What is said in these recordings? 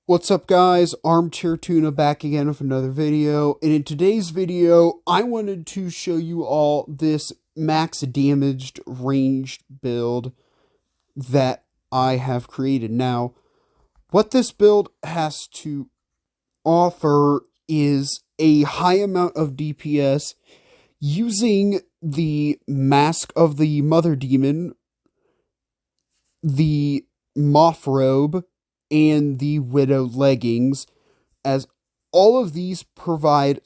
What's up guys, Armchair Tuna back again with another video, and in today's video, I wanted to show you all this max damaged ranged build that I have created. Now, what this build has to offer is a high amount of DPS using the Mask of the Mother Demon, the Moth Robe, and the Widow leggings, as all of these provide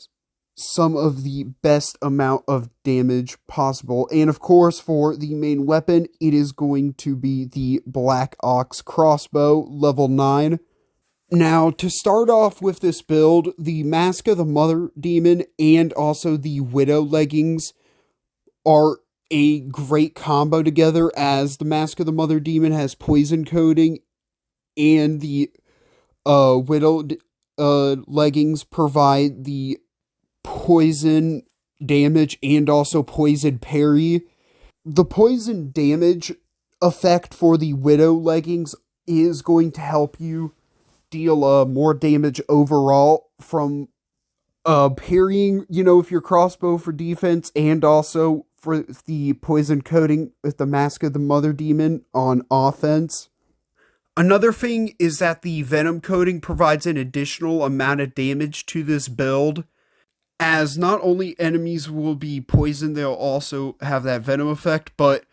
some of the best amount of damage possible. And of course, for the main weapon, it is going to be the Black Ox Crossbow, level 9. Now, to start off with this build, the Mask of the Mother Demon and also the Widow leggings are a great combo together, as the Mask of the Mother Demon has poison coating and the Widow leggings provide the poison damage and also poison parry. The poison damage effect for the Widow leggings is going to help you deal more damage overall from parrying, with your crossbow for defense, and also for the poison coating with the Mask of the Mother Demon on offense. Another thing is that the Venom coating provides an additional amount of damage to this build, as not only enemies will be poisoned, they'll also have that Venom effect. But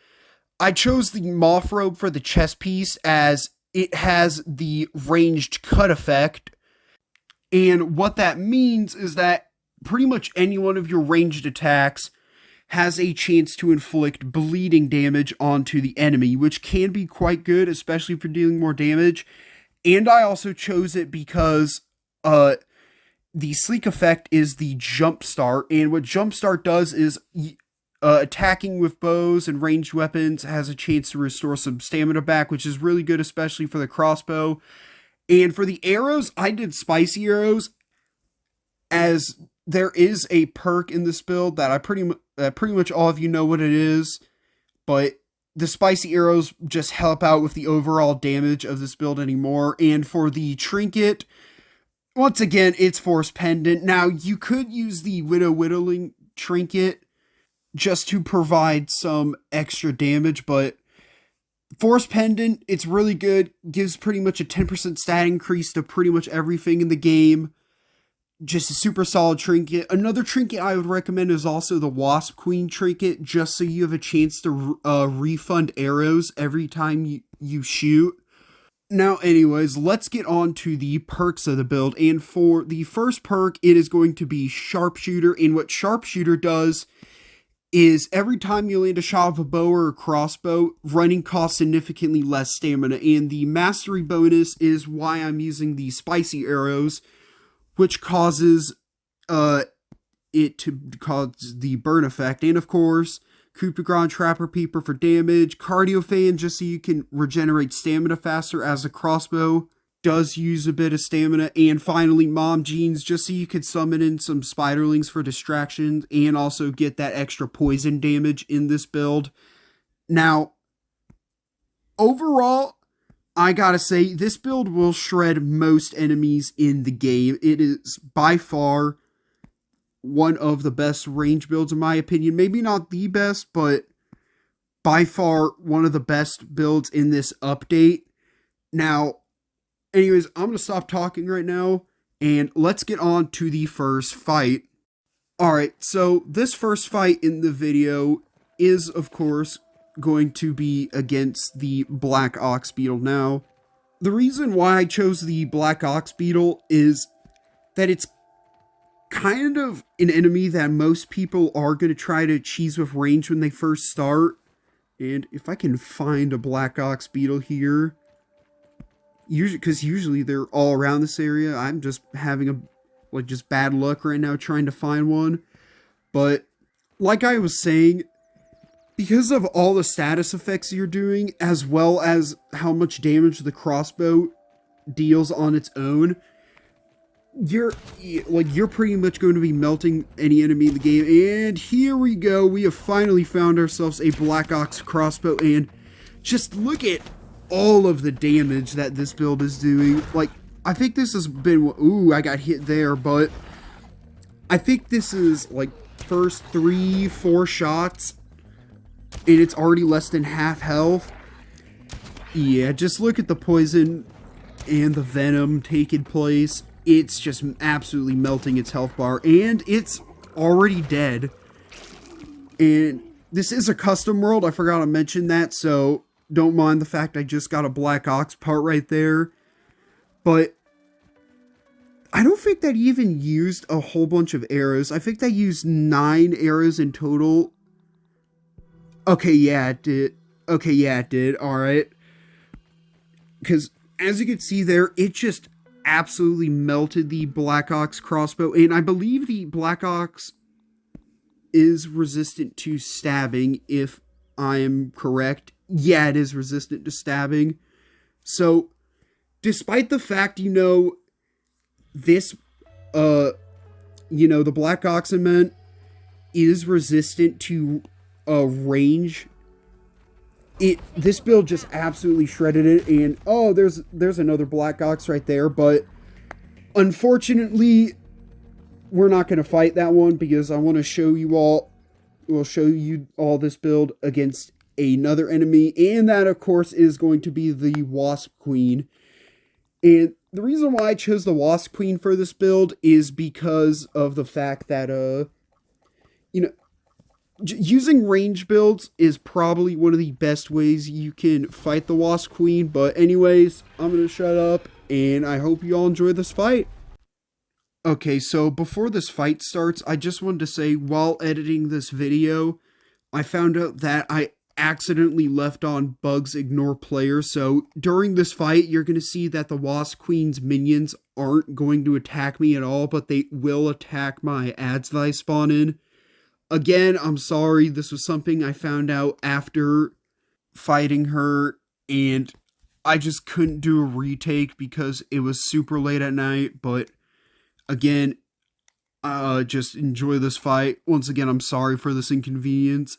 I chose the Moth Robe for the chest piece as it has the ranged cut effect, and what that means is that pretty much any one of your ranged attacks has a chance to inflict bleeding damage onto the enemy, which can be quite good, especially for dealing more damage. And I also chose it because the sleek effect is the Jump Start, and what Jump Start does is attacking with bows and ranged weapons has a chance to restore some stamina back, which is really good, especially for the crossbow. And for the arrows, I did spicy arrows, as there is a perk in this build that pretty much all of you know what it is, but the spicy arrows just help out with the overall damage of this build anymore. And for the trinket, once again, it's Force Pendant. Now, you could use the Widowing trinket just to provide some extra damage, but Force Pendant, it's really good, gives pretty much a 10% stat increase to pretty much everything in the game. Just a super solid trinket. Another trinket I would recommend is also the Wasp Queen trinket, just so you have a chance to refund arrows every time you shoot. Now, anyways, let's get on to the perks of the build. And for the first perk, it is going to be Sharpshooter. And what Sharpshooter does is every time you land a shot with a bow or a crossbow, running costs significantly less stamina. And the mastery bonus is why I'm using the spicy arrows, which causes it to cause the burn effect. And of course, Coup de Grace Trapper Peeper for damage, Cardio Fan just so you can regenerate stamina faster, as a crossbow does use a bit of stamina, and finally Mom Jeans just so you can summon in some spiderlings for distractions and also get that extra poison damage in this build. Now, overall, I gotta say, this build will shred most enemies in the game. It is by far one of the best range builds in my opinion. Maybe not the best, but by far one of the best builds in this update. Now, anyways, I'm gonna stop talking right now, and let's get on to the first fight. Alright, so this first fight in the video is, of course, going to be against the Black Ox Beetle. Now, the reason why I chose the Black Ox Beetle is that it's kind of an enemy that most people are going to try to cheese with range when they first start. And if I can find a Black Ox Beetle here, because usually they're all around this area, I'm just having just bad luck right now trying to find one. But like I was saying, because of all the status effects you're doing, as well as how much damage the crossbow deals on its own, you're pretty much going to be melting any enemy in the game. And here we go. We have finally found ourselves a Black Ox crossbow, and just look at all of the damage that this build is doing. I think this has been, ooh, I got hit there, but I think this is like first 3-4 shots and it's already less than half health. Yeah, just look at the poison and the venom taking place. It's just absolutely melting its health bar, and it's already dead. And this is a custom world, I forgot to mention that, so don't mind the fact I just got a Black Ox part right there. But I don't think that even used a whole bunch of arrows. I think that used 9 arrows in total. Okay, yeah, it did. Okay, yeah, it did. Alright. Because, as you can see there, it just absolutely melted the Black Ox crossbow. And I believe the Black Ox is resistant to stabbing, if I am correct. Yeah, it is resistant to stabbing. So, despite the fact, this, the Black Oximent is resistant to range, this build just absolutely shredded it. And oh, there's another Black Ox right there, but unfortunately we're not going to fight that one because I want to show you all, this build against another enemy, and that of course is going to be the Wasp Queen. And the reason why I chose the Wasp Queen for this build is because of the fact that using range builds is probably one of the best ways you can fight the Wasp Queen. But anyways, I'm going to shut up, and I hope you all enjoy this fight. Okay, so before this fight starts, I just wanted to say, while editing this video, I found out that I accidentally left on bugs ignore player. So during this fight, you're going to see that the Wasp Queen's minions aren't going to attack me at all, but they will attack my ads that I spawn in. Again, I'm sorry, this was something I found out after fighting her, and I just couldn't do a retake because it was super late at night. But again, just enjoy this fight. Once again, I'm sorry for this inconvenience.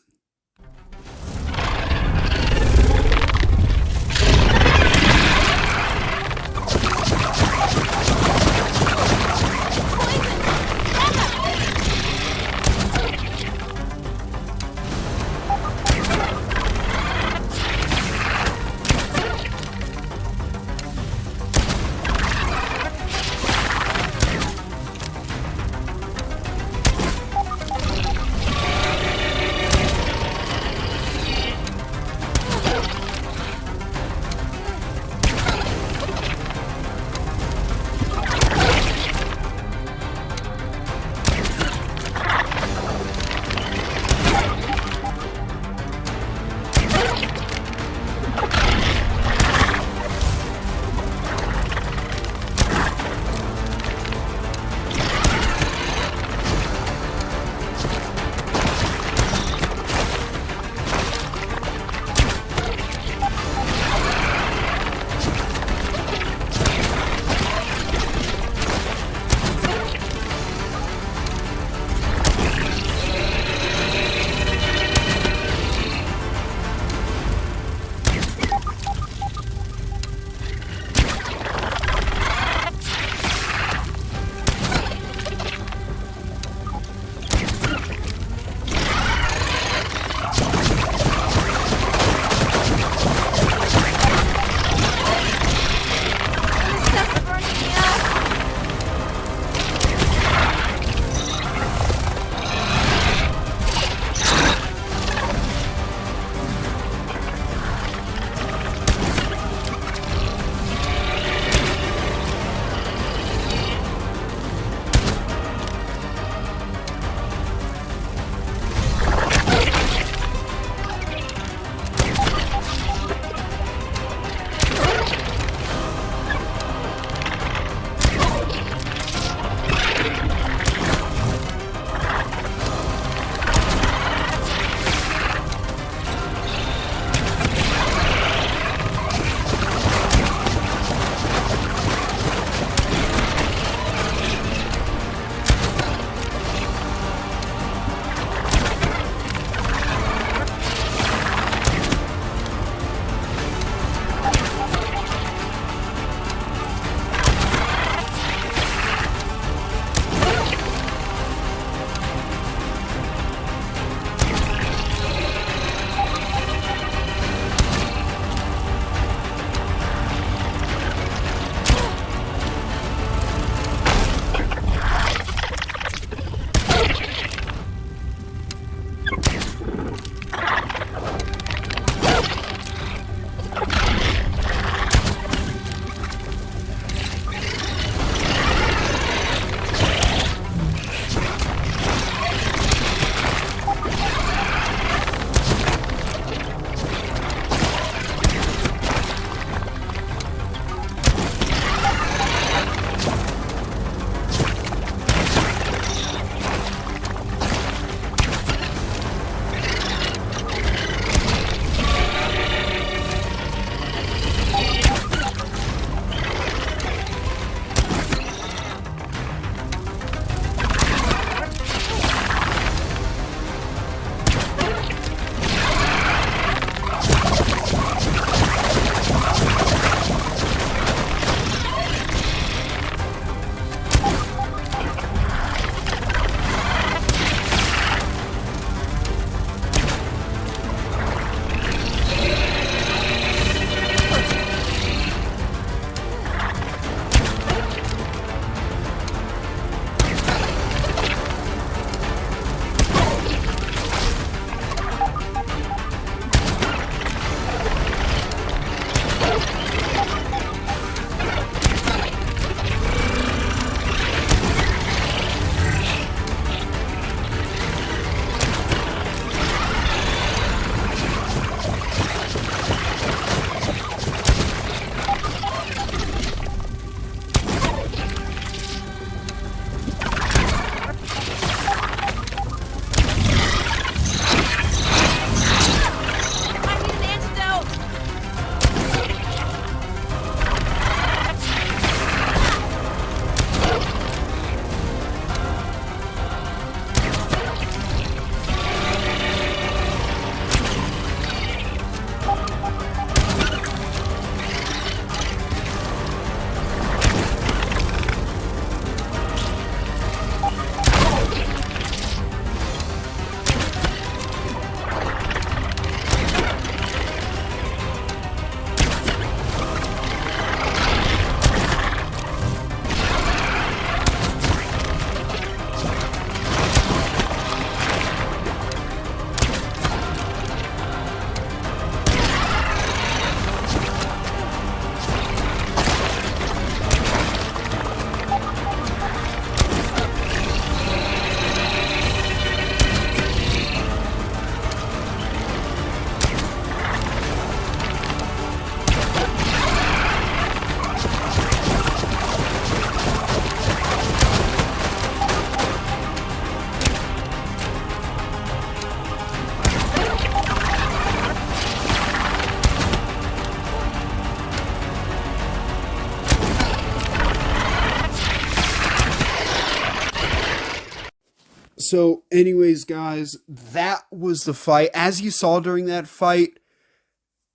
So, anyways, guys, that was the fight. As you saw during that fight,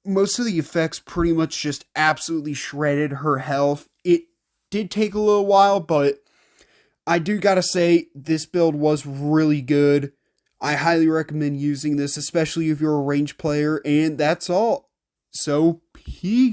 most of the effects pretty much just absolutely shredded her health. It did take a little while, but I do gotta say, this build was really good. I highly recommend using this, especially if you're a range player, and that's all. So, peace.